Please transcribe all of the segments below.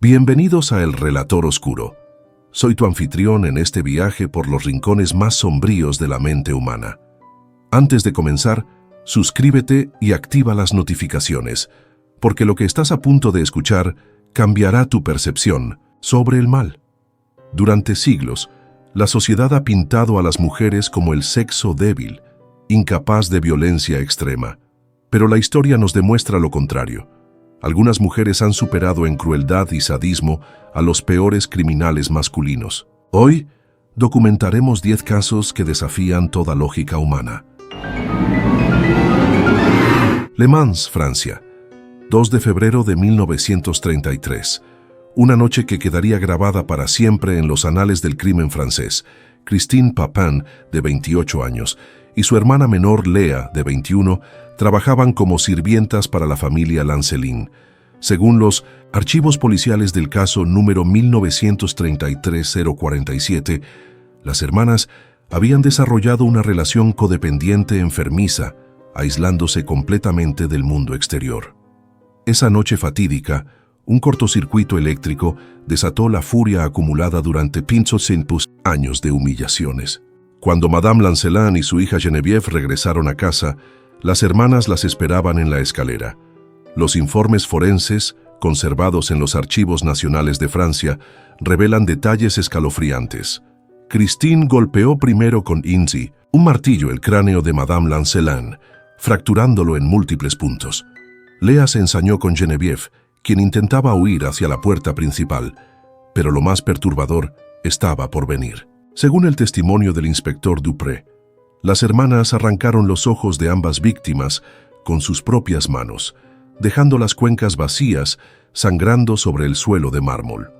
Bienvenidos a El Relator Oscuro. Soy tu anfitrión en este viaje por los rincones más sombríos de la mente humana. Antes de comenzar, suscríbete y activa las notificaciones, porque lo que estás a punto de escuchar cambiará tu percepción sobre el mal. Durante siglos, la sociedad ha pintado a las mujeres como el sexo débil, incapaz de violencia extrema. Pero la historia nos demuestra lo contrario. Algunas mujeres han superado en crueldad y sadismo a los peores criminales masculinos. Hoy, documentaremos 10 casos que desafían toda lógica humana. Le Mans, Francia, 2 de febrero de 1933. Una noche que quedaría grabada para siempre en los anales del crimen francés. Christine Papin, de 28 años, y su hermana menor, Léa, de 21, trabajaban como sirvientas para la familia Lancelin. Según los archivos policiales del caso número 1933-047, las hermanas habían desarrollado una relación codependiente enfermiza, aislándose completamente del mundo exterior. Esa noche fatídica, un cortocircuito eléctrico desató la furia acumulada durante 25 años de humillaciones. Cuando Madame Lancelin y su hija Geneviève regresaron a casa, las hermanas las esperaban en la escalera. Los informes forenses, conservados en los Archivos Nacionales de Francia, revelan detalles escalofriantes. Christine golpeó primero con Inzi, un martillo, el cráneo de Madame Lancelin, fracturándolo en múltiples puntos. Léa se ensañó con Geneviève, quien intentaba huir hacia la puerta principal, pero lo más perturbador estaba por venir. Según el testimonio del inspector Dupré, las hermanas arrancaron los ojos de ambas víctimas con sus propias manos, dejando las cuencas vacías, sangrando sobre el suelo de mármol.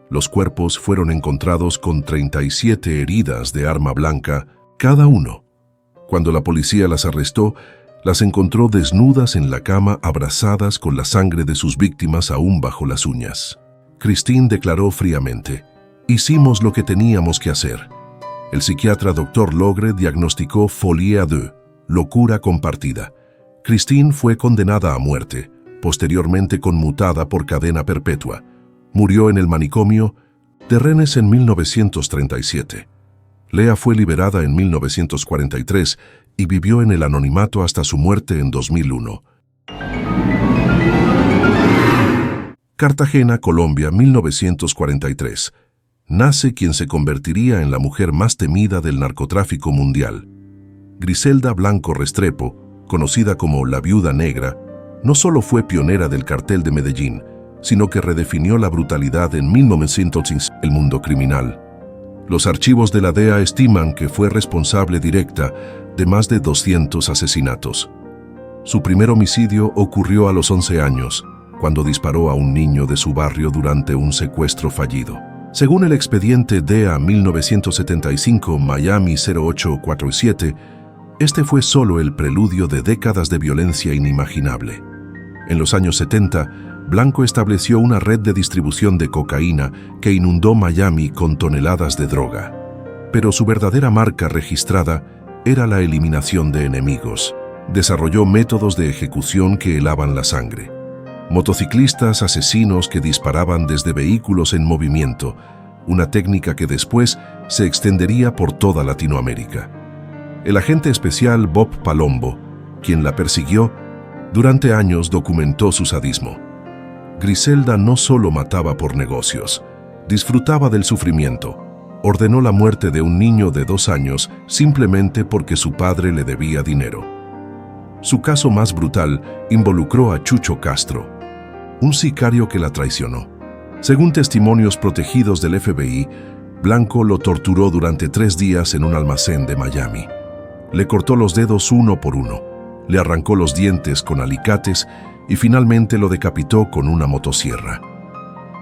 Los cuerpos fueron encontrados con 37 heridas de arma blanca, cada uno. Cuando la policía las arrestó, las encontró desnudas en la cama, abrazadas con la sangre de sus víctimas aún bajo las uñas. Christine declaró fríamente: «Hicimos lo que teníamos que hacer». El psiquiatra Dr. Logre diagnosticó folie à deux, locura compartida. Christine fue condenada a muerte, posteriormente conmutada por cadena perpetua. Murió en el manicomio de Rennes en 1937. Léa fue liberada en 1943 y vivió en el anonimato hasta su muerte en 2001. Cartagena, Colombia, 1943. Nace quien se convertiría en la mujer más temida del narcotráfico mundial. Griselda Blanco Restrepo, conocida como la Viuda Negra, no solo fue pionera del cartel de Medellín, sino que redefinió la brutalidad en 1915 el mundo criminal. Los archivos de la DEA estiman que fue responsable directa de más de 200 asesinatos. Su primer homicidio ocurrió a los 11 años, cuando disparó a un niño de su barrio durante un secuestro fallido. Según el expediente DEA 1975 Miami 0847, este fue solo el preludio de décadas de violencia inimaginable. En los años 70, Blanco estableció una red de distribución de cocaína que inundó Miami con toneladas de droga. Pero su verdadera marca registrada era la eliminación de enemigos. Desarrolló métodos de ejecución que helaban la sangre. Motociclistas asesinos que disparaban desde vehículos en movimiento, una técnica que después se extendería por toda Latinoamérica. El agente especial Bob Palombo, quien la persiguió, durante años documentó su sadismo. Griselda no solo mataba por negocios, disfrutaba del sufrimiento. Ordenó la muerte de un niño de 2 años simplemente porque su padre le debía dinero. Su caso más brutal involucró a Chucho Castro, un sicario que la traicionó. Según testimonios protegidos del FBI, Blanco lo torturó durante 3 días en un almacén de Miami. Le cortó los dedos uno por uno, le arrancó los dientes con alicates y finalmente lo decapitó con una motosierra.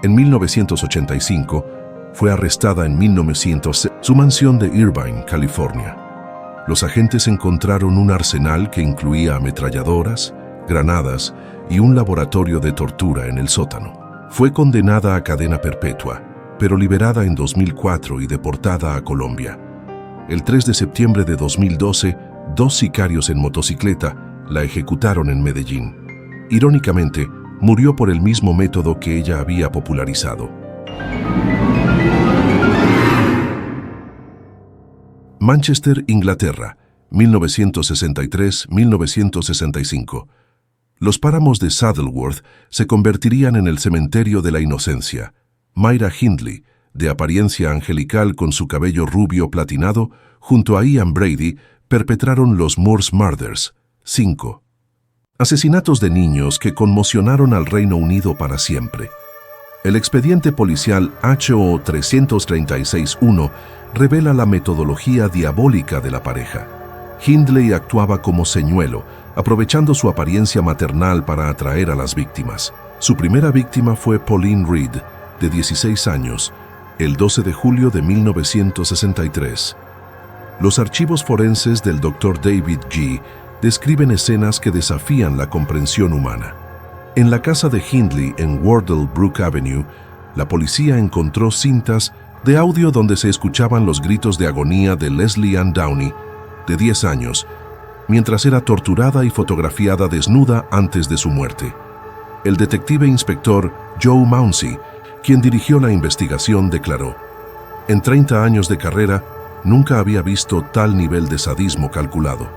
En 1985, fue arrestada en 1900 su mansión de Irvine, California. Los agentes encontraron un arsenal que incluía ametralladoras, granadas y un laboratorio de tortura en el sótano. Fue condenada a cadena perpetua, pero liberada en 2004 y deportada a Colombia. El 3 de septiembre de 2012, 2 sicarios en motocicleta la ejecutaron en Medellín. Irónicamente, murió por el mismo método que ella había popularizado. Manchester, Inglaterra, 1963-1965. Los páramos de Saddleworth se convertirían en el cementerio de la inocencia. Myra Hindley, de apariencia angelical con su cabello rubio platinado, junto a Ian Brady, perpetraron los Moors Murders. 5. Asesinatos de niños que conmocionaron al Reino Unido para siempre. El expediente policial HO 336-1 revela la metodología diabólica de la pareja. Hindley actuaba como señuelo, aprovechando su apariencia maternal para atraer a las víctimas. Su primera víctima fue Pauline Reed, de 16 años, el 12 de julio de 1963. Los archivos forenses del Dr. David G. describen escenas que desafían la comprensión humana. En la casa de Hindley en Wardle Brook Avenue, la policía encontró cintas de audio donde se escuchaban los gritos de agonía de Leslie Ann Downey, de 10 años, mientras era torturada y fotografiada desnuda antes de su muerte. El detective inspector Joe Mounsey, quien dirigió la investigación, declaró: «En 30 años de carrera, nunca había visto tal nivel de sadismo calculado».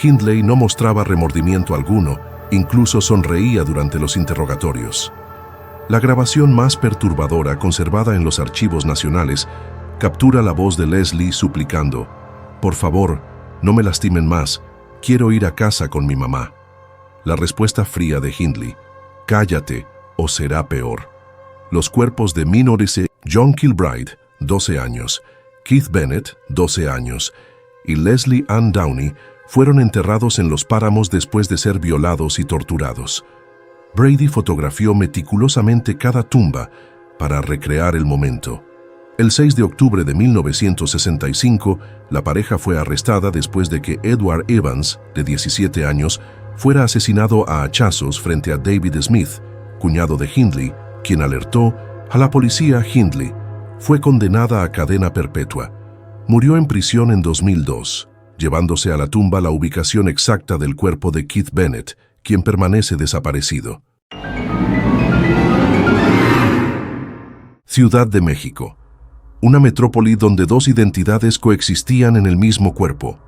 Hindley no mostraba remordimiento alguno, incluso sonreía durante los interrogatorios. La grabación más perturbadora conservada en los archivos nacionales captura la voz de Leslie suplicando: «Por favor, no me lastimen más, quiero ir a casa con mi mamá». La respuesta fría de Hindley: «Cállate o será peor». Los cuerpos de menores John Kilbride, 12 años, Keith Bennett, 12 años, y Leslie Ann Downey fueron enterrados en los páramos después de ser violados y torturados. Brady fotografió meticulosamente cada tumba para recrear el momento. El 6 de octubre de 1965, la pareja fue arrestada después de que Edward Evans, de 17 años, fuera asesinado a hachazos frente a David Smith, cuñado de Hindley, quien alertó a la policía. Hindley fue condenada a cadena perpetua. Murió en prisión en 2002, llevándose a la tumba la ubicación exacta del cuerpo de Keith Bennett, quien permanece desaparecido. Ciudad de México. Una metrópoli donde dos identidades coexistían en el mismo cuerpo.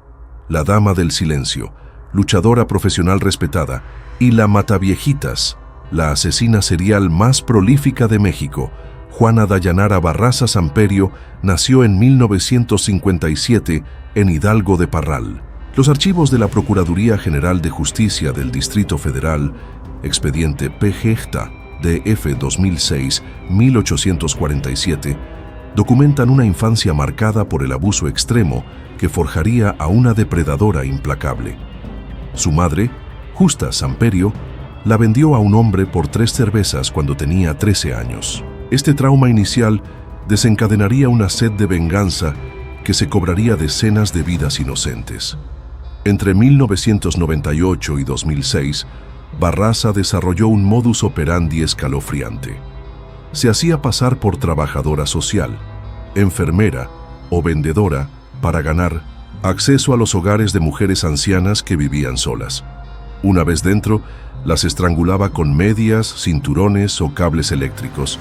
La Dama del Silencio, luchadora profesional respetada, y la Mataviejitas, la asesina serial más prolífica de México. Juana Dayanara Barraza Samperio nació en 1957 en Hidalgo de Parral. Los archivos de la Procuraduría General de Justicia del Distrito Federal, expediente PGEJTA, DF 2006-1847, documentan una infancia marcada por el abuso extremo que forjaría a una depredadora implacable. Su madre, Justa Samperio, la vendió a un hombre por 3 cervezas cuando tenía 13 años. Este trauma inicial desencadenaría una sed de venganza que se cobraría decenas de vidas inocentes. Entre 1998 y 2006, Barraza desarrolló un modus operandi escalofriante. Se hacía pasar por trabajadora social, enfermera o vendedora para ganar acceso a los hogares de mujeres ancianas que vivían solas. Una vez dentro, las estrangulaba con medias, cinturones o cables eléctricos.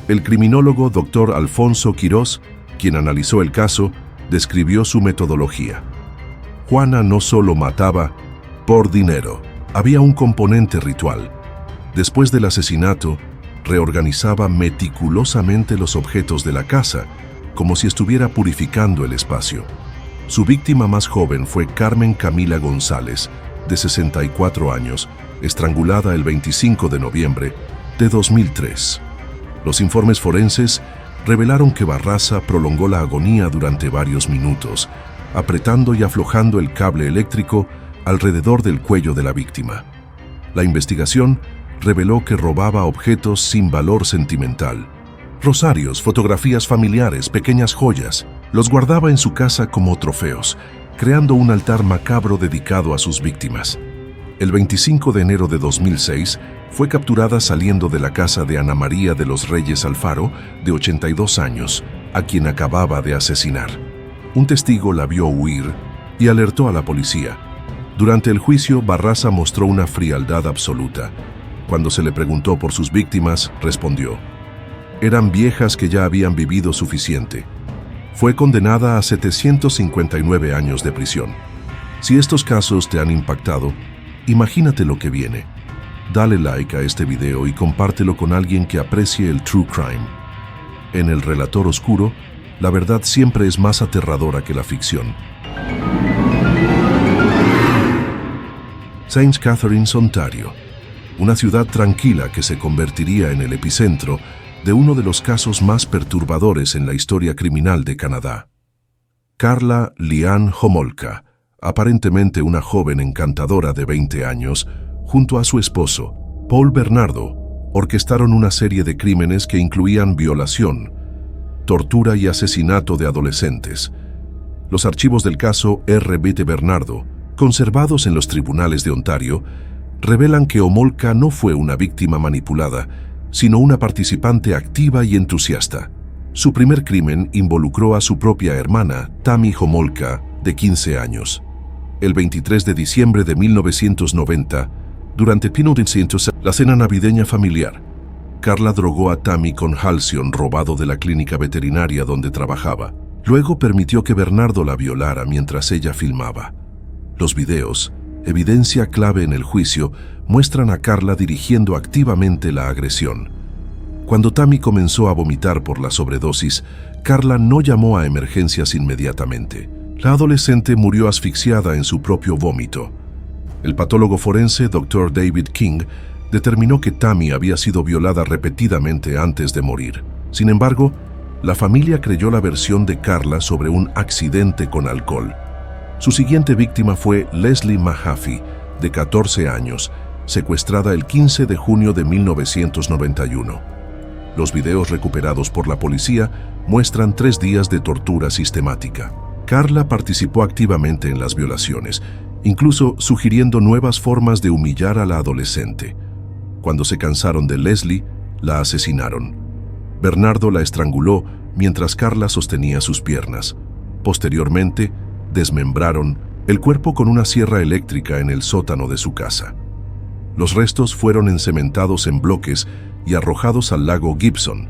El criminólogo Dr. Alfonso Quirós, quien analizó el caso, describió su metodología. Juana no solo mataba por dinero, había un componente ritual. Después del asesinato, reorganizaba meticulosamente los objetos de la casa, como si estuviera purificando el espacio. Su víctima más joven fue Carmen Camila González, de 64 años, estrangulada el 25 de noviembre de 2003. Los informes forenses revelaron que Barraza prolongó la agonía durante varios minutos, apretando y aflojando el cable eléctrico alrededor del cuello de la víctima. La investigación reveló que robaba objetos sin valor sentimental. Rosarios, fotografías familiares, pequeñas joyas. Los guardaba en su casa como trofeos, creando un altar macabro dedicado a sus víctimas. El 25 de enero de 2006, fue capturada saliendo de la casa de Ana María de los Reyes Alfaro, de 82 años, a quien acababa de asesinar. Un testigo la vio huir y alertó a la policía. Durante el juicio, Barraza mostró una frialdad absoluta. Cuando se le preguntó por sus víctimas, respondió: eran viejas que ya habían vivido suficiente. Fue condenada a 759 años de prisión. Si estos casos te han impactado, imagínate lo que viene. Dale like a este video y compártelo con alguien que aprecie el true crime. En El Relator Oscuro, la verdad siempre es más aterradora que la ficción. St. Catharines, Ontario, una ciudad tranquila que se convertiría en el epicentro de uno de los casos más perturbadores en la historia criminal de Canadá. Karla Liane Homolka, aparentemente una joven encantadora de 20 años, junto a su esposo, Paul Bernardo, orquestaron una serie de crímenes que incluían violación, tortura y asesinato de adolescentes. Los archivos del caso R.B. Bernardo, conservados en los tribunales de Ontario, revelan que Homolka no fue una víctima manipulada, sino una participante activa y entusiasta. Su primer crimen involucró a su propia hermana, Tammy Homolka, de 15 años. El 23 de diciembre de 1990, durante la cena navideña familiar, Karla drogó a Tammy con Halcion robado de la clínica veterinaria donde trabajaba. Luego permitió que Bernardo la violara mientras ella filmaba. Los videos, evidencia clave en el juicio, muestran a Karla dirigiendo activamente la agresión. Cuando Tammy comenzó a vomitar por la sobredosis, Karla no llamó a emergencias inmediatamente. La adolescente murió asfixiada en su propio vómito. El patólogo forense, Dr. David King, determinó que Tammy había sido violada repetidamente antes de morir. Sin embargo, la familia creyó la versión de Karla sobre un accidente con alcohol. Su siguiente víctima fue Leslie Mahaffey, de 14 años, secuestrada el 15 de junio de 1991. Los videos recuperados por la policía muestran 3 días de tortura sistemática. Karla participó activamente en las violaciones, incluso sugiriendo nuevas formas de humillar a la adolescente. Cuando se cansaron de Leslie, la asesinaron. Bernardo la estranguló mientras Karla sostenía sus piernas. Posteriormente, desmembraron el cuerpo con una sierra eléctrica en el sótano de su casa. Los restos fueron encementados en bloques y arrojados al lago Gibson.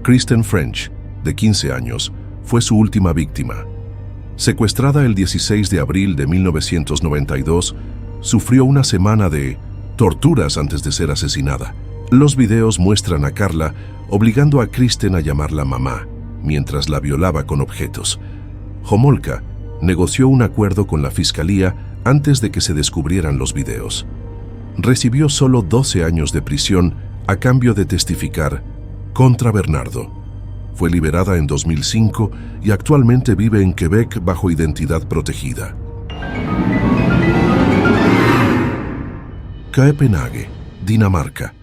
Kristen French, de 15 años, fue su última víctima. Secuestrada el 16 de abril de 1992, sufrió una semana de torturas antes de ser asesinada. Los videos muestran a Karla obligando a Kristen a llamarla mamá, mientras la violaba con objetos. Homolka negoció un acuerdo con la fiscalía antes de que se descubrieran los videos. Recibió solo 12 años de prisión a cambio de testificar contra Bernardo. Fue liberada en 2005 y actualmente vive en Quebec bajo identidad protegida. Copenhague, Dinamarca.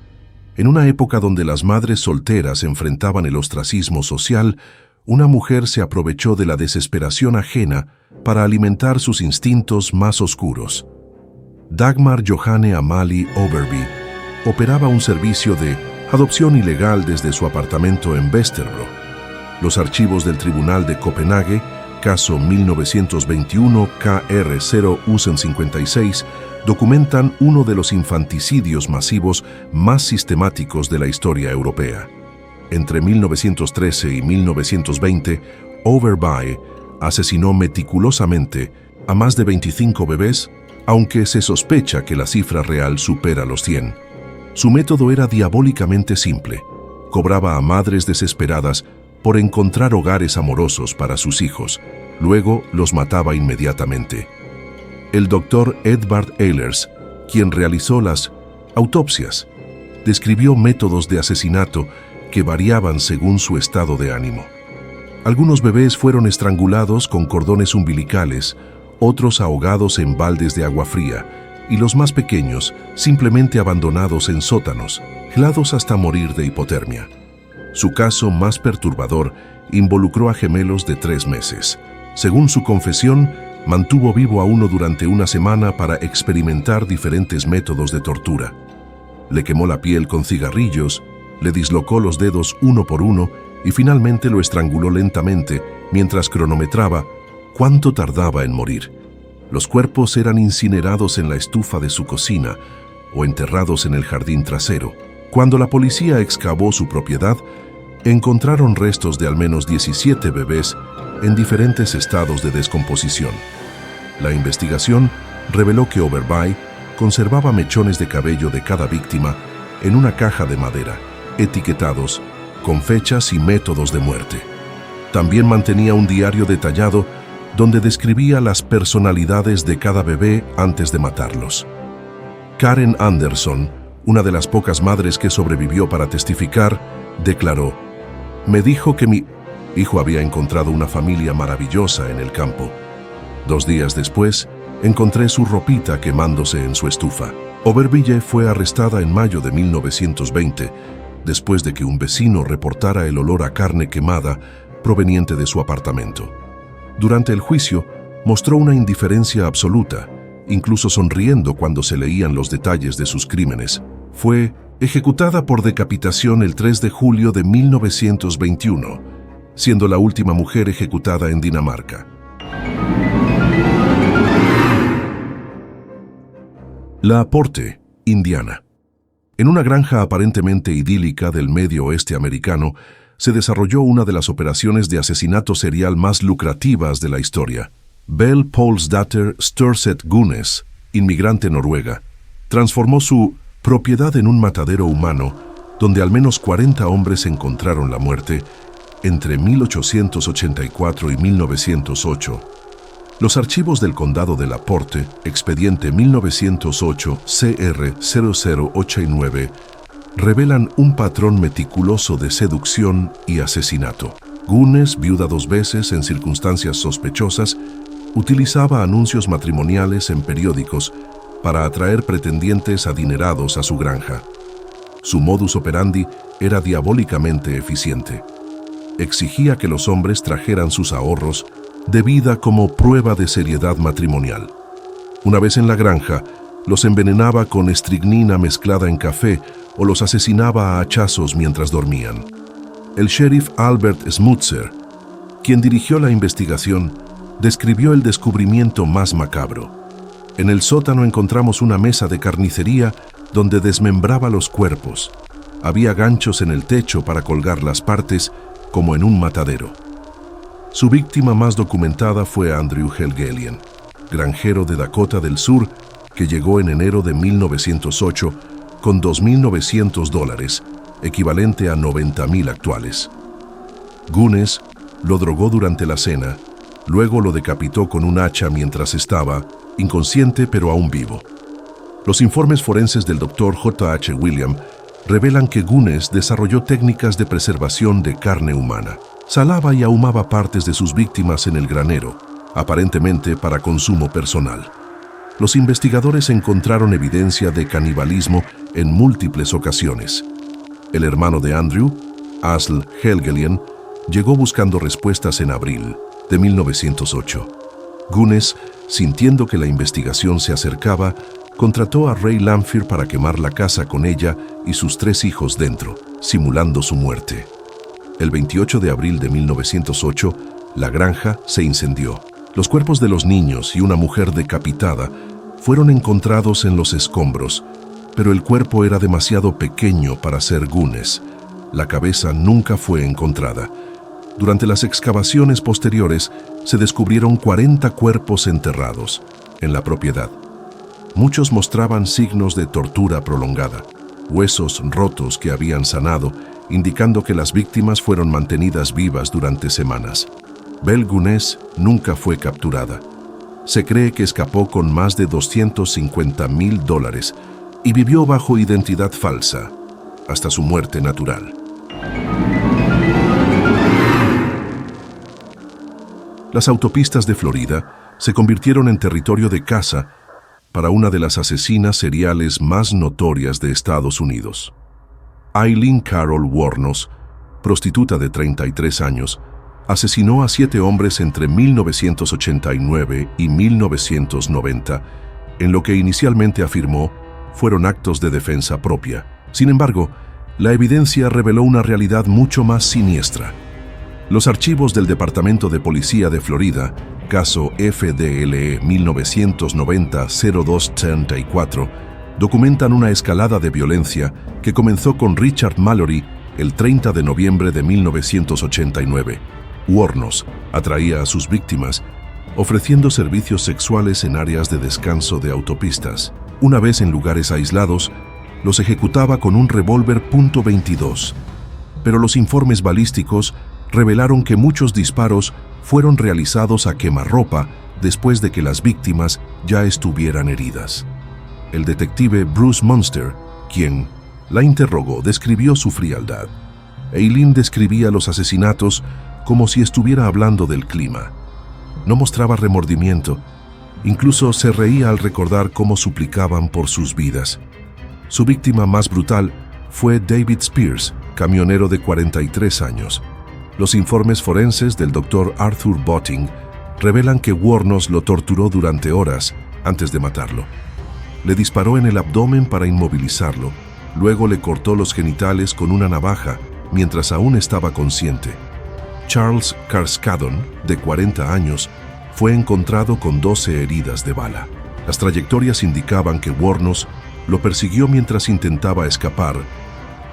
En una época donde las madres solteras enfrentaban el ostracismo social, una mujer se aprovechó de la desesperación ajena para alimentar sus instintos más oscuros. Dagmar Johanne Amalie Overby operaba un servicio de adopción ilegal desde su apartamento en Vesterbro. Los archivos del Tribunal de Copenhague, caso 1921 KR0-56, documentan uno de los infanticidios masivos más sistemáticos de la historia europea. Entre 1913 y 1920, Overby asesinó meticulosamente a más de 25 bebés, aunque se sospecha que la cifra real supera los 100. Su método era diabólicamente simple. Cobraba a madres desesperadas por encontrar hogares amorosos para sus hijos. Luego los mataba inmediatamente. El doctor Edvard Ehlers, quien realizó las autopsias, describió métodos de asesinato que variaban según su estado de ánimo. Algunos bebés fueron estrangulados con cordones umbilicales, otros ahogados en baldes de agua fría, y los más pequeños simplemente abandonados en sótanos, helados hasta morir de hipotermia. Su caso más perturbador involucró a gemelos de 3 meses. Según su confesión, mantuvo vivo a uno durante una semana para experimentar diferentes métodos de tortura. Le quemó la piel con cigarrillos, le dislocó los dedos uno por uno y finalmente lo estranguló lentamente mientras cronometraba cuánto tardaba en morir. Los cuerpos eran incinerados en la estufa de su cocina, o enterrados en el jardín trasero. Cuando la policía excavó su propiedad, encontraron restos de al menos 17 bebés en diferentes estados de descomposición. La investigación reveló que Overby conservaba mechones de cabello de cada víctima en una caja de madera, etiquetados con fechas y métodos de muerte. También mantenía un diario detallado donde describía las personalidades de cada bebé antes de matarlos. Karen Anderson, una de las pocas madres que sobrevivió para testificar, declaró: «Me dijo que mi hijo había encontrado una familia maravillosa en el campo. 2 días después, encontré su ropita quemándose en su estufa». Overby fue arrestada en mayo de 1920, después de que un vecino reportara el olor a carne quemada proveniente de su apartamento. Durante el juicio, mostró una indiferencia absoluta, incluso sonriendo cuando se leían los detalles de sus crímenes. Fue ejecutada por decapitación el 3 de julio de 1921, siendo la última mujer ejecutada en Dinamarca. La Porte, Indiana. En una granja aparentemente idílica del medio oeste americano, se desarrolló una de las operaciones de asesinato serial más lucrativas de la historia. Bell Paulsdatter Sturseth Gunnes, inmigrante noruega, transformó su propiedad en un matadero humano donde al menos 40 hombres encontraron la muerte entre 1884 y 1908. Los archivos del condado de La Porte, expediente 1908 CR 0089, revelan un patrón meticuloso de seducción y asesinato. Gunnes, viuda 2 veces en circunstancias sospechosas, utilizaba anuncios matrimoniales en periódicos para atraer pretendientes adinerados a su granja. Su modus operandi era diabólicamente eficiente. Exigía que los hombres trajeran sus ahorros de vida como prueba de seriedad matrimonial. Una vez en la granja, los envenenaba con estricnina mezclada en café o los asesinaba a hachazos mientras dormían. El sheriff Albert Smutzer, quien dirigió la investigación, describió el descubrimiento más macabro. En el sótano encontramos una mesa de carnicería donde desmembraba los cuerpos. Había ganchos en el techo para colgar las partes, como en un matadero. Su víctima más documentada fue Andrew Helgelien, granjero de Dakota del Sur, que llegó en enero de 1908 con $2.900, equivalente a 90.000 actuales. Gunnes lo drogó durante la cena, luego lo decapitó con un hacha mientras estaba inconsciente pero aún vivo. Los informes forenses del Dr. J.H. William revelan que Gunnes desarrolló técnicas de preservación de carne humana. Salaba y ahumaba partes de sus víctimas en el granero, aparentemente para consumo personal. Los investigadores encontraron evidencia de canibalismo en múltiples ocasiones. El hermano de Andrew, Asl Helgelien, llegó buscando respuestas en abril de 1908. Gunnes, sintiendo que la investigación se acercaba, contrató a Ray Lamphere para quemar la casa con ella y sus 3 hijos dentro, simulando su muerte. El 28 de abril de 1908, la granja se incendió. Los cuerpos de los niños y una mujer decapitada fueron encontrados en los escombros, pero el cuerpo era demasiado pequeño para ser Gunnes. La cabeza nunca fue encontrada. Durante las excavaciones posteriores, se descubrieron 40 cuerpos enterrados en la propiedad. Muchos mostraban signos de tortura prolongada, huesos rotos que habían sanado, indicando que las víctimas fueron mantenidas vivas durante semanas. Bell Gunnes nunca fue capturada. Se cree que escapó con más de $250.000 y vivió bajo identidad falsa hasta su muerte natural. Las autopistas de Florida se convirtieron en territorio de caza para una de las asesinas seriales más notorias de Estados Unidos. Eileen Carol Wuornos, prostituta de 33 años, asesinó a 7 hombres entre 1989 y 1990, en lo que inicialmente afirmó fueron actos de defensa propia. Sin embargo, la evidencia reveló una realidad mucho más siniestra. Los archivos del Departamento de Policía de Florida, caso FDLE 1990-0234, documentan una escalada de violencia que comenzó con Richard Mallory el 30 de noviembre de 1989. Wuornos atraía a sus víctimas ofreciendo servicios sexuales en áreas de descanso de autopistas. Una vez en lugares aislados, los ejecutaba con un revólver .22. Pero los informes balísticos revelaron que muchos disparos fueron realizados a quemarropa después de que las víctimas ya estuvieran heridas. El detective Bruce Munster, quien la interrogó, describió su frialdad. Eileen describía los asesinatos como si estuviera hablando del clima. No mostraba remordimiento, incluso se reía al recordar cómo suplicaban por sus vidas. Su víctima más brutal fue David Spears, camionero de 43 años. Los informes forenses del Dr. Arthur Botting revelan que Wuornos lo torturó durante horas antes de matarlo. Le disparó en el abdomen para inmovilizarlo, luego le cortó los genitales con una navaja mientras aún estaba consciente. Charles Carskadon, de 40 años, fue encontrado con 12 heridas de bala. Las trayectorias indicaban que Wuornos lo persiguió mientras intentaba escapar,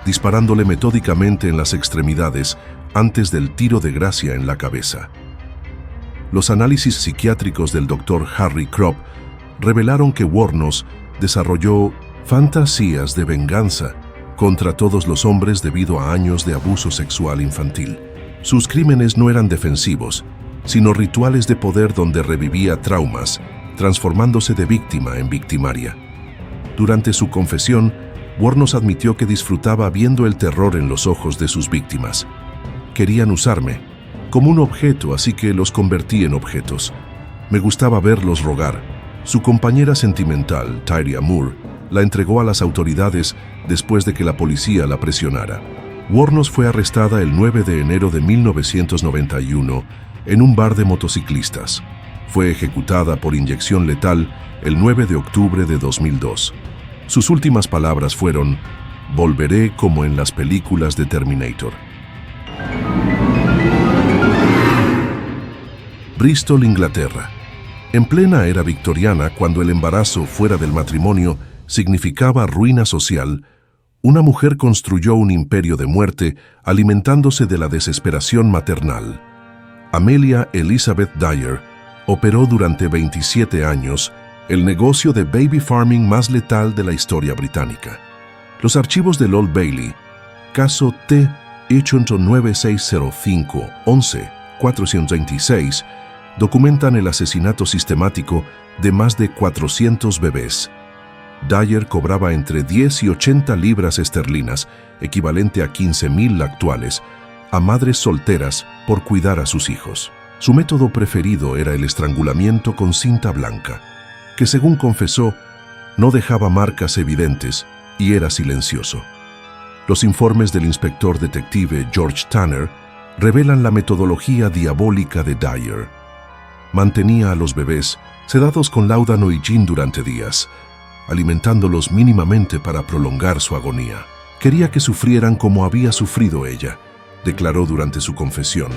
disparándole metódicamente en las extremidades antes del tiro de gracia en la cabeza. Los análisis psiquiátricos del Dr. Harry Kropp revelaron que Wuornos desarrolló fantasías de venganza contra todos los hombres debido a años de abuso sexual infantil. Sus crímenes no eran defensivos, sino rituales de poder donde revivía traumas, transformándose de víctima en victimaria. Durante su confesión, Wuornos admitió que disfrutaba viendo el terror en los ojos de sus víctimas. Querían usarme como un objeto, así que los convertí en objetos. Me gustaba verlos rogar. Su compañera sentimental, Tyria Moore, la entregó a las autoridades después de que la policía la presionara. Wuornos fue arrestada el 9 de enero de 1991 en un bar de motociclistas. Fue ejecutada por inyección letal el 9 de octubre de 2002. Sus últimas palabras fueron: "Volveré como en las películas de Terminator". Bristol, Inglaterra. En plena era victoriana, cuando el embarazo fuera del matrimonio significaba ruina social, una mujer construyó un imperio de muerte alimentándose de la desesperación maternal. Amelia Elizabeth Dyer operó durante 27 años el negocio de baby farming más letal de la historia británica. Los archivos del Old Bailey, caso T-9605-11-426, documentan el asesinato sistemático de más de 400 bebés. Dyer cobraba entre 10 y 80 libras esterlinas, equivalente a 15.000 actuales, a madres solteras por cuidar a sus hijos. Su método preferido era el estrangulamiento con cinta blanca, que según confesó, no dejaba marcas evidentes y era silencioso. Los informes del inspector detective George Tanner revelan la metodología diabólica de Dyer. Mantenía a los bebés sedados con láudano y gin durante días, alimentándolos mínimamente para prolongar su agonía. Quería que sufrieran como había sufrido ella, declaró durante su confesión.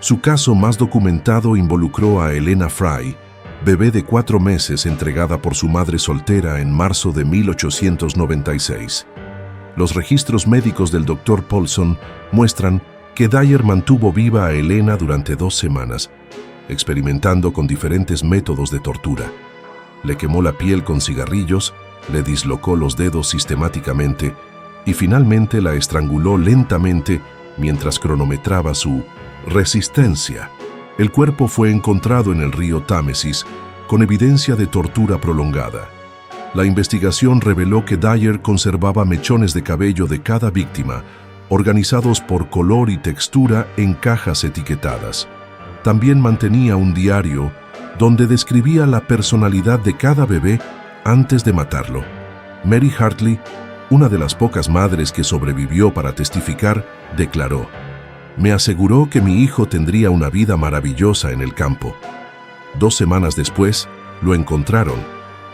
Su caso más documentado involucró a Elena Fry, bebé de 4 meses entregada por su madre soltera en marzo de 1896. Los registros médicos del Dr. Paulson muestran que Dyer mantuvo viva a Elena durante 2 semanas, experimentando con diferentes métodos de tortura. Le quemó la piel con cigarrillos, le dislocó los dedos sistemáticamente y finalmente la estranguló lentamente mientras cronometraba su resistencia. El cuerpo fue encontrado en el río Támesis con evidencia de tortura prolongada. La investigación reveló que Dyer conservaba mechones de cabello de cada víctima, organizados por color y textura en cajas etiquetadas. También mantenía un diario donde describía la personalidad de cada bebé antes de matarlo. Mary Hartley, una de las pocas madres que sobrevivió para testificar, declaró: "Me aseguró que mi hijo tendría una vida maravillosa en el campo". 2 semanas después, lo encontraron,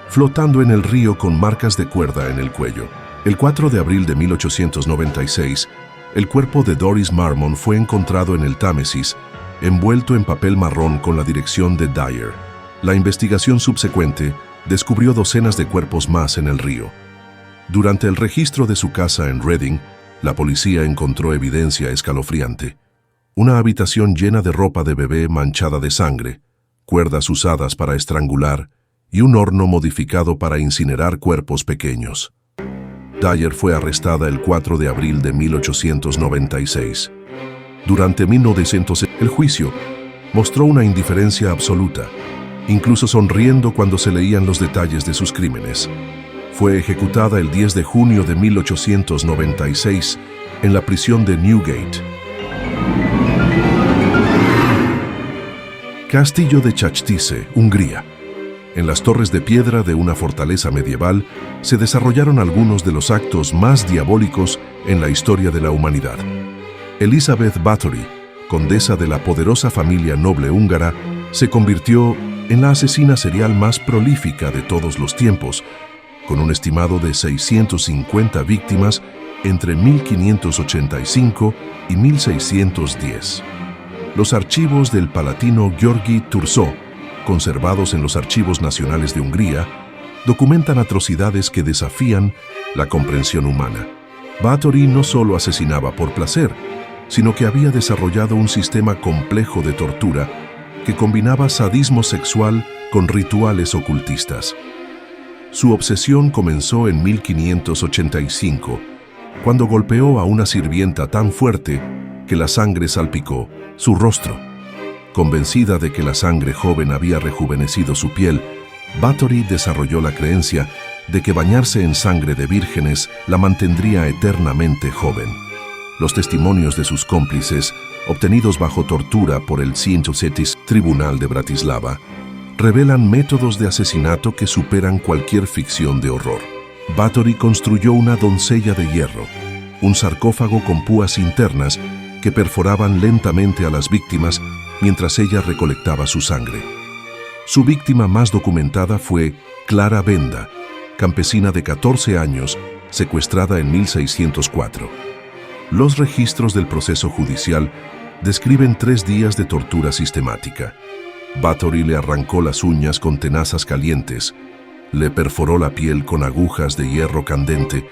flotando en el río con marcas de cuerda en el cuello. El 4 de abril de 1896, el cuerpo de Doris Marmon fue encontrado en el Támesis, envuelto en papel marrón con la dirección de Dyer. La investigación subsecuente descubrió docenas de cuerpos más en el río. Durante el registro de su casa en Reading, la policía encontró evidencia escalofriante. Una habitación llena de ropa de bebé manchada de sangre, cuerdas usadas para estrangular y un horno modificado para incinerar cuerpos pequeños. Dyer fue arrestada el 4 de abril de 1896. Durante 1900, el juicio mostró una indiferencia absoluta, incluso sonriendo cuando se leían los detalles de sus crímenes. Fue ejecutada el 10 de junio de 1896 en la prisión de Newgate. Castillo de Chachtice, Hungría. En las torres de piedra de una fortaleza medieval se desarrollaron algunos de los actos más diabólicos en la historia de la humanidad. Elizabeth Bathory, condesa de la poderosa familia noble húngara, se convirtió en la asesina serial más prolífica de todos los tiempos, con un estimado de 650 víctimas entre 1585 y 1610. Los archivos del palatino György Thurzó, conservados en los Archivos Nacionales de Hungría, documentan atrocidades que desafían la comprensión humana. Bathory no solo asesinaba por placer, sino que había desarrollado un sistema complejo de tortura que combinaba sadismo sexual con rituales ocultistas. Su obsesión comenzó en 1585, cuando golpeó a una sirvienta tan fuerte que la sangre salpicó su rostro. Convencida de que la sangre joven había rejuvenecido su piel, Bathory desarrolló la creencia de que bañarse en sangre de vírgenes la mantendría eternamente joven. Los testimonios de sus cómplices, obtenidos bajo tortura por el Cientosetis Tribunal de Bratislava, revelan métodos de asesinato que superan cualquier ficción de horror. Bathory construyó una doncella de hierro, un sarcófago con púas internas que perforaban lentamente a las víctimas mientras ella recolectaba su sangre. Su víctima más documentada fue Clara Benda, campesina de 14 años, secuestrada en 1604. Los registros del proceso judicial describen 3 días de tortura sistemática. Bathory le arrancó las uñas con tenazas calientes, le perforó la piel con agujas de hierro candente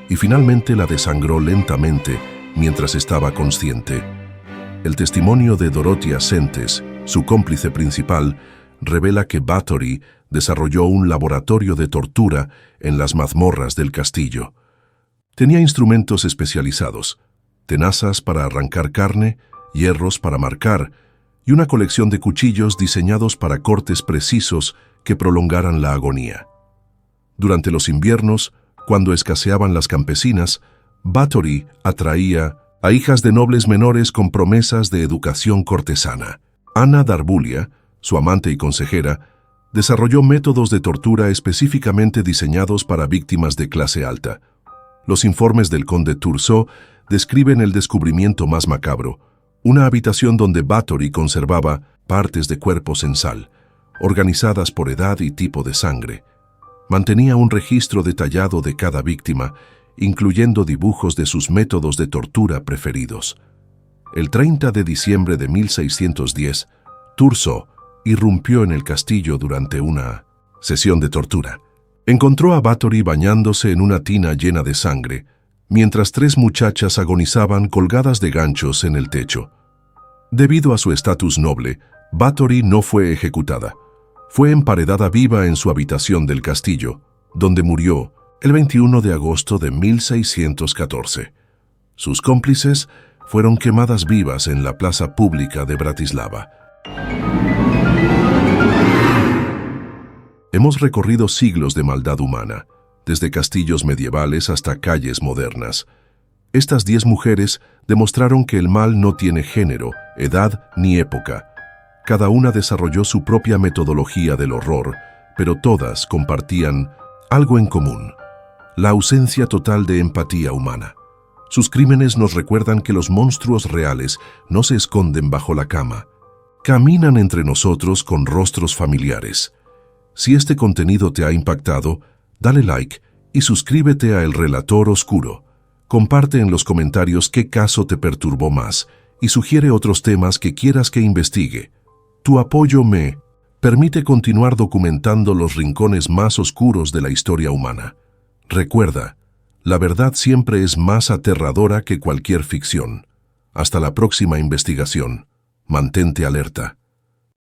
y finalmente la desangró lentamente mientras estaba consciente. El testimonio de Dorothea Sentes, su cómplice principal, revela que Bathory desarrolló un laboratorio de tortura en las mazmorras del castillo. Tenía instrumentos especializados, tenazas para arrancar carne, hierros para marcar y una colección de cuchillos diseñados para cortes precisos que prolongaran la agonía. Durante los inviernos, cuando escaseaban las campesinas, Bathory atraía a hijas de nobles menores con promesas de educación cortesana. Anna Darbulia, su amante y consejera, desarrolló métodos de tortura específicamente diseñados para víctimas de clase alta. Los informes del conde Thurzó describen el descubrimiento más macabro, una habitación donde Bathory conservaba partes de cuerpos en sal, organizadas por edad y tipo de sangre. Mantenía un registro detallado de cada víctima, incluyendo dibujos de sus métodos de tortura preferidos. El 30 de diciembre de 1610, Thurzó irrumpió en el castillo durante una sesión de tortura. Encontró a Bathory bañándose en una tina llena de sangre, mientras 3 muchachas agonizaban colgadas de ganchos en el techo. Debido a su estatus noble, Bathory no fue ejecutada. Fue emparedada viva en su habitación del castillo, donde murió el 21 de agosto de 1614. Sus cómplices fueron quemadas vivas en la plaza pública de Bratislava. Hemos recorrido siglos de maldad humana, desde castillos medievales hasta calles modernas. Estas 10 mujeres demostraron que el mal no tiene género, edad ni época. Cada una desarrolló su propia metodología del horror, pero todas compartían algo en común: la ausencia total de empatía humana. Sus crímenes nos recuerdan que los monstruos reales no se esconden bajo la cama. Caminan entre nosotros con rostros familiares. Si este contenido te ha impactado, dale like y suscríbete a El Relator Oscuro. Comparte en los comentarios qué caso te perturbó más y sugiere otros temas que quieras que investigue. Tu apoyo me permite continuar documentando los rincones más oscuros de la historia humana. Recuerda, la verdad siempre es más aterradora que cualquier ficción. Hasta la próxima investigación. Mantente alerta.